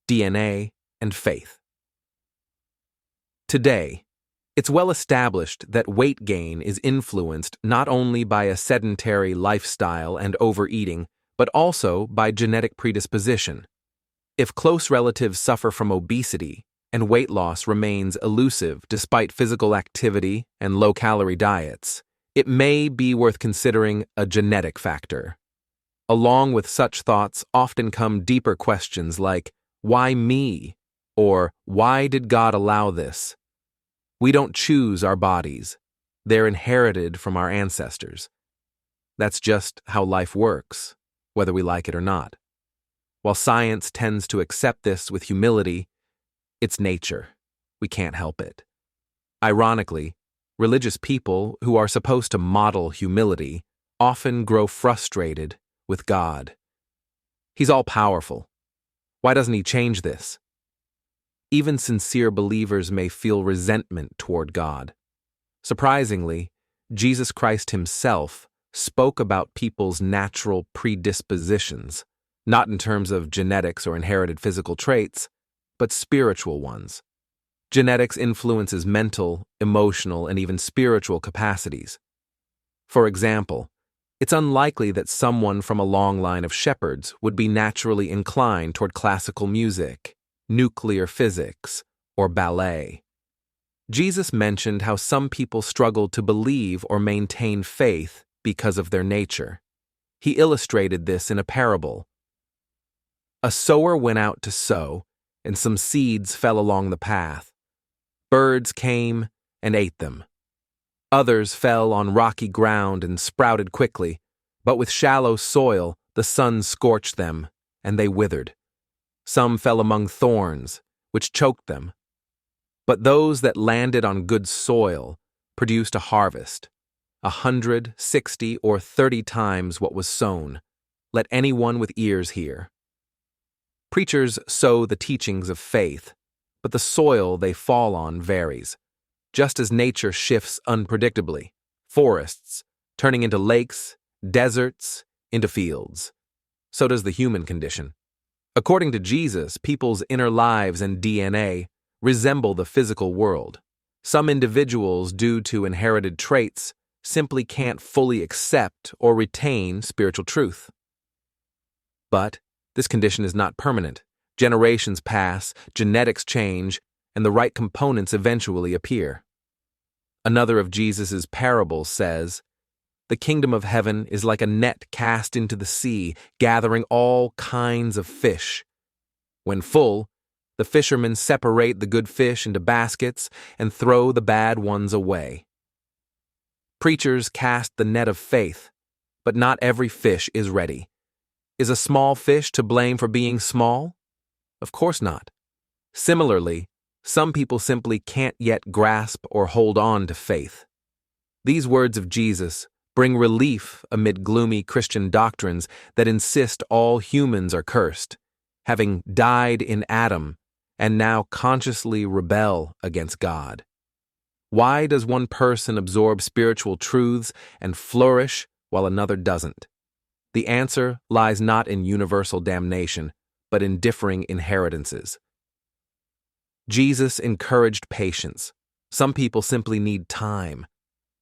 DNA, and faith. Today, it's well established that weight gain is influenced not only by a sedentary lifestyle and overeating, but also by genetic predisposition. If close relatives suffer from obesity and weight loss remains elusive despite physical activity and low-calorie diets, it may be worth considering a genetic factor. Along with such thoughts often come deeper questions like, why me? Or why did God allow this? We don't choose our bodies. They're inherited from our ancestors. That's just how life works, whether we like it or not. While science tends to accept this with humility, it's nature. We can't help it. Ironically, religious people who are supposed to model humility often grow frustrated with God. He's all-powerful. Why doesn't he change this? Even sincere believers may feel resentment toward God. Surprisingly, Jesus Christ himself spoke about people's natural predispositions, not in terms of genetics or inherited physical traits, but spiritual ones. Genetics influences mental, emotional, and even spiritual capacities. For example, it's unlikely that someone from a long line of shepherds would be naturally inclined toward classical music, nuclear physics, or ballet. Jesus mentioned how some people struggle to believe or maintain faith because of their nature. He illustrated this in a parable. A sower went out to sow, and some seeds fell along the path. Birds came and ate them. Others fell on rocky ground and sprouted quickly, but with shallow soil the sun scorched them, and they withered. Some fell among thorns, which choked them. But those that landed on good soil produced a harvest, 100, 60, or 30 times what was sown. Let anyone with ears hear. Preachers sow the teachings of faith, but the soil they fall on varies. Just as nature shifts unpredictably, forests turning into lakes, deserts, into fields, so does the human condition. According to Jesus, people's inner lives and DNA resemble the physical world. Some individuals, due to inherited traits, simply can't fully accept or retain spiritual truth. But this condition is not permanent. Generations pass, genetics change, and the right components eventually appear. Another of Jesus' parables says, "The kingdom of heaven is like a net cast into the sea, gathering all kinds of fish. When full, the fishermen separate the good fish into baskets and throw the bad ones away." Preachers cast the net of faith, but not every fish is ready. Is a small fish to blame for being small? Of course not. Similarly, some people simply can't yet grasp or hold on to faith. These words of Jesus bring relief amid gloomy Christian doctrines that insist all humans are cursed, having died in Adam and now consciously rebel against God. Why does one person absorb spiritual truths and flourish while another doesn't? The answer lies not in universal damnation, but in differing inheritances. Jesus encouraged patience. Some people simply need time.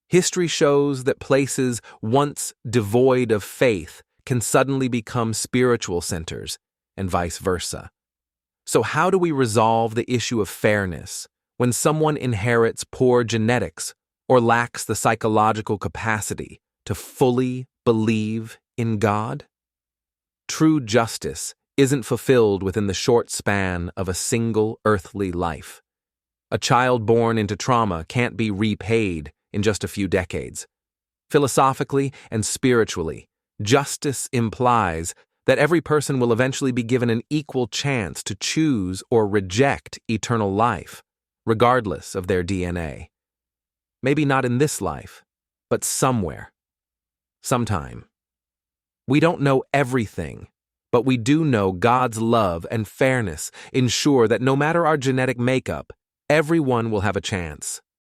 History shows that places once devoid of faith can suddenly become spiritual centers, and vice versa. So how do we resolve the issue of fairness when someone inherits poor genetics or lacks the psychological capacity to fully believe in God? True justice isn't fulfilled within the short span of a single earthly life. A child born into trauma can't be repaid in just a few decades. Philosophically and spiritually, justice implies that every person will eventually be given an equal chance to choose or reject eternal life, regardless of their DNA. Maybe not in this life, but somewhere. Sometime. We don't know everything, but we do know God's love and fairness ensure that no matter our genetic makeup, everyone will have a chance.